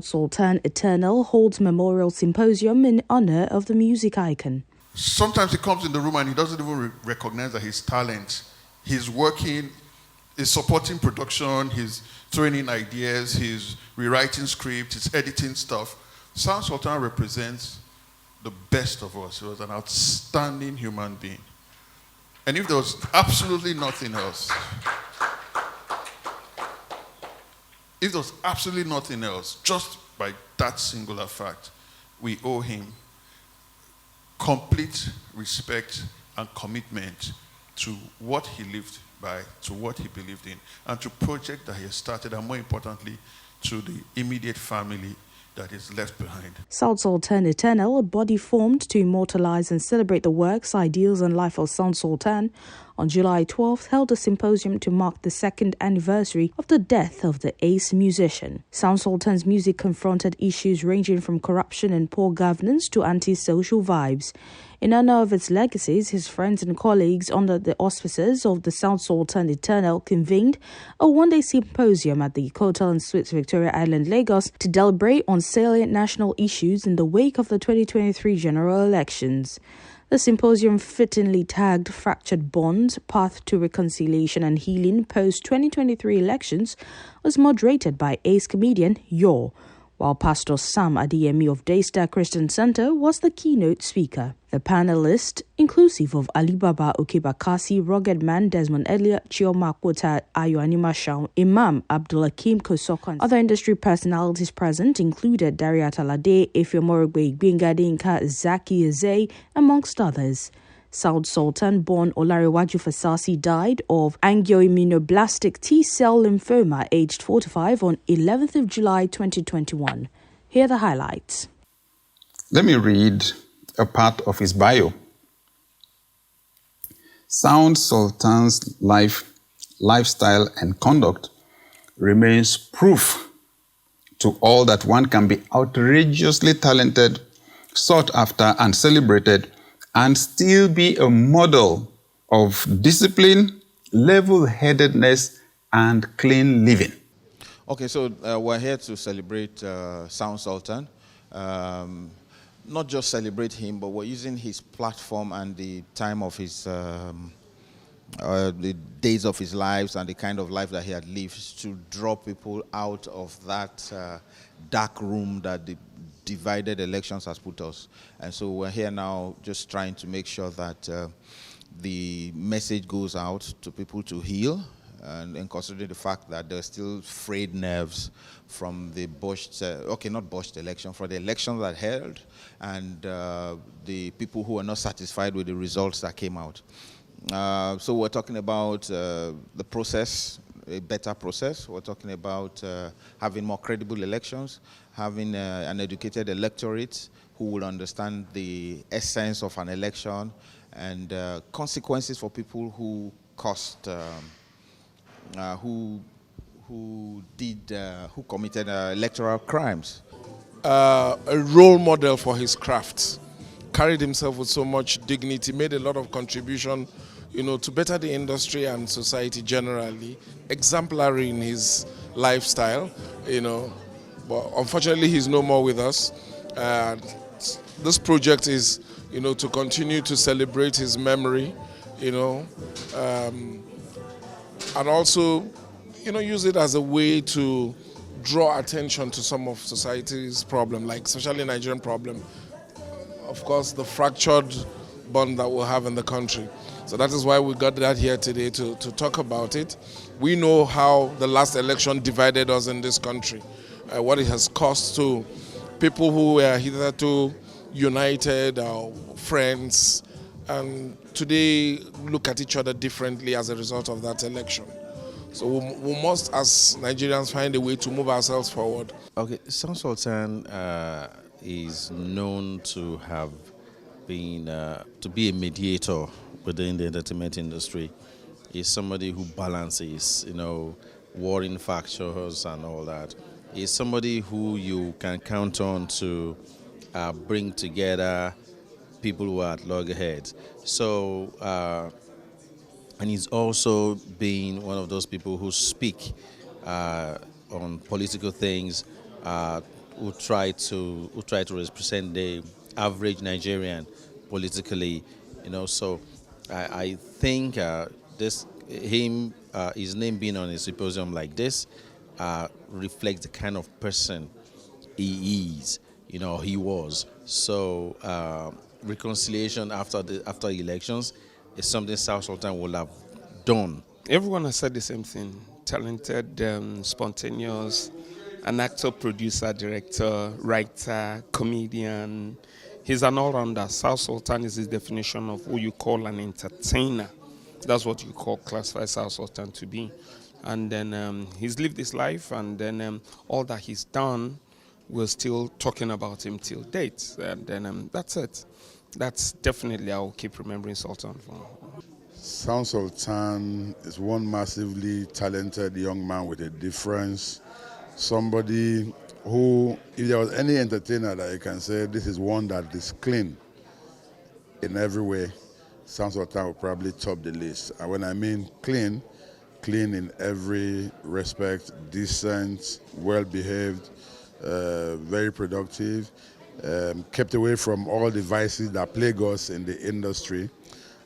Sultan Eternal holds memorial symposium in honor of the music icon. Sometimes he comes in the room and he doesn't even recognize that his talent. He's working, he's supporting production, he's throwing in ideas, he's rewriting scripts, he's editing stuff. Sultan represents the best of us. He was an outstanding human being. And if there was absolutely nothing else, just by that singular fact, we owe him complete respect and commitment to what he lived by, to what he believed in, and to project that he has started, and more importantly, to the immediate family that is left behind. Sultan Eternal, a body formed to immortalize and celebrate the works, ideals, and life of Sultan, on July 12th held a symposium to mark the second anniversary of the death of the ace musician. Sultan's music confronted issues ranging from corruption and poor governance to anti-social vibes. In honor of its legacies, his friends and colleagues under the auspices of the Sultan Eternal convened a one-day symposium at the Hotel and Suites Victoria Island, Lagos, to deliberate on salient national issues in the wake of the 2023 general elections. The symposium, fittingly tagged Fractured Bonds, Path to Reconciliation and Healing Post-2023 Elections, was moderated by ace comedian Yor, while Pastor Sam Adeyemi of Daystar Christian Center was the keynote speaker. The panelists, inclusive of Alibaba Okebakasi, Rugged Man Desmond Elliott, Chioma Kota Ayoanima Shaun, Imam Abdulakim Kosoko, and other industry personalities present included Daria Talade, Efeomorogbe Igbengade Nka, Zaki Eze, amongst others. Sultan-born Olarewaju Fasasi died of angioimmunoblastic T-cell lymphoma aged 45 on 11th of July 2021. Here are the highlights. Let me read a part of his bio. Sultan's lifestyle and conduct remains proof to all that one can be outrageously talented, sought after, and celebrated, and still be a model of discipline, level-headedness, and clean living. Okay, so we're here to celebrate Sultan. Not just celebrate him, but we're using his platform and the time of his, the days of his lives and the kind of life that he had lived to draw people out of that dark room that the divided elections has put us. And so we're here now just trying to make sure that the message goes out to people to heal, and considering the fact that there's still frayed nerves from the not botched election, for the election that held, and the people who are not satisfied with the results that came out. So we're talking about the process, a better process. We're talking about having more credible elections, having an educated electorate who will understand the essence of an election, and consequences for people who who committed electoral crimes. A role model for his craft, carried himself with so much dignity, made a lot of contribution, to better the industry and society generally, exemplary in his lifestyle, but unfortunately he's no more with us. This project is, to continue to celebrate his memory, and also, use it as a way to draw attention to some of society's problem, like especially Nigerian problem. Of course, the fractured bond that we'll have in the country. So that is why we got that here today to talk about it. We know how the last election divided us in this country, what it has cost to people who were hitherto united, our friends, and today look at each other differently as a result of that election. So we must, as Nigerians, find a way to move ourselves forward. Okay, Sultan is known to have been, to be a mediator within the entertainment industry. He's somebody who balances, warring factions and all that. He's somebody who you can count on to bring together people who are at loggerheads. So, and he's also been one of those people who speak on political things who try to represent the average Nigerian politically, So I think his name being on a symposium like this reflects the kind of person he is, he was. So reconciliation after elections is something South Sultan will have done. Everyone has said the same thing. Talented, spontaneous, an actor, producer, director, writer, comedian. He's an all-rounder. South Sultan is his definition of who you call an entertainer. That's what you classify South Sultan to be. And then he's lived his life, and then all that he's done, we're still talking about him till date. And then that's it. That's definitely I'll keep remembering Sultan for. Sound Sultan is one massively talented young man with a difference. Somebody who, if there was any entertainer that you can say this is one that is clean in every way, Sound Sultan will probably top the list. And when I mean clean in every respect, decent, well-behaved, very productive, kept away from all the vices that plague us in the industry,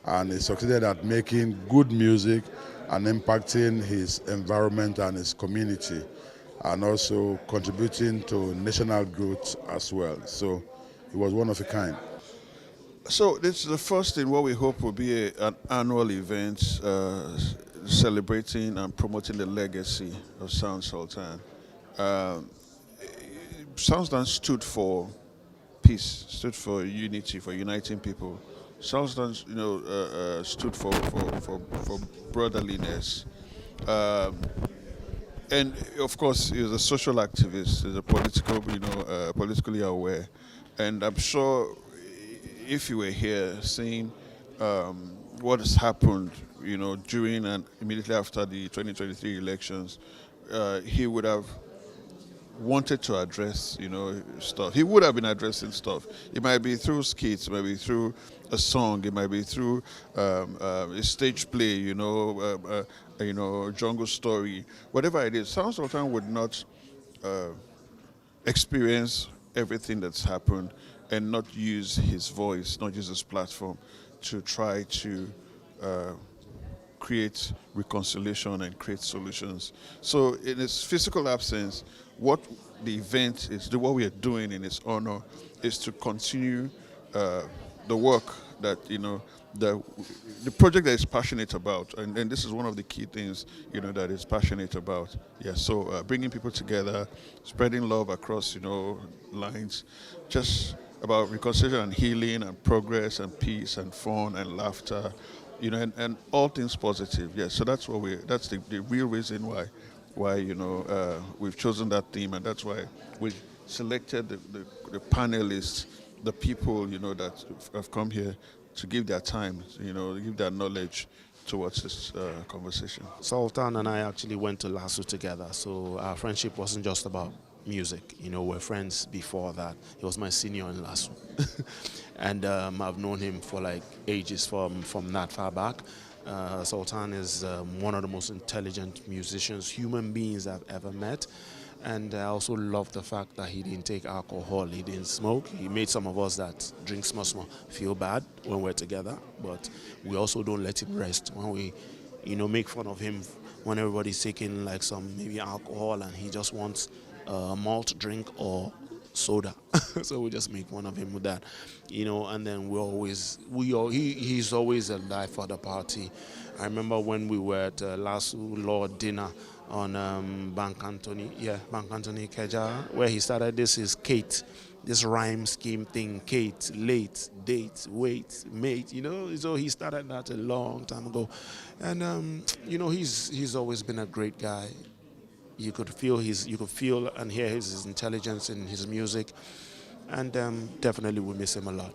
and he succeeded at making good music and impacting his environment and his community, and also contributing to national growth as well. So he was one of a kind. So this is the first in what we hope will be an annual event celebrating and promoting the legacy of Sound Sultan. Sound Sultan stood for peace, stood for unity, for uniting people. Sound Sultan, stood for brotherliness. And of course, he was a social activist, he's a politically aware. And I'm sure if you were here seeing what has happened, during and immediately after the 2023 elections, he would have wanted to address, stuff. He would have been addressing stuff. It might be through skits, it might be through a song, it might be through a stage play, jungle story, whatever it is. Sound Sultan would not experience everything that's happened and not use his voice, not use his platform to try to create reconciliation and create solutions. So in his physical absence, what the event is, what we are doing in his honor is to continue the work that, the project that he's passionate about. And this is one of the key things, that he's passionate about. Yeah, so bringing people together, spreading love across, lines, just about reconciliation and healing and progress and peace and fun and laughter, and all things positive. Yeah, so that's that's the real reason why we've chosen that theme, and that's why we selected the panelists, the people, that have come here to give their time, give their knowledge towards this conversation. Sultan and I actually went to LASU together, so our friendship wasn't just about music. We're friends before that. He was my senior in LASU. And I've known him for like ages from that far back. Sultan is one of the most intelligent musicians, human beings I've ever met. And I also love the fact that he didn't take alcohol, he didn't smoke. He made some of us that drink small feel bad when we're together, but we also don't let him rest when we, make fun of him when everybody's taking like some maybe alcohol and he just wants a malt drink or soda. So we just make fun of him with that, and then he's always a life for the party. I remember when we were at LASU Law dinner on Bank Anthony Keja, where he started this rhyme scheme thing, Kate, late, date, wait, mate, so he started that a long time ago. And he's always been a great guy. You could feel and hear his intelligence in his music, and definitely we miss him a lot.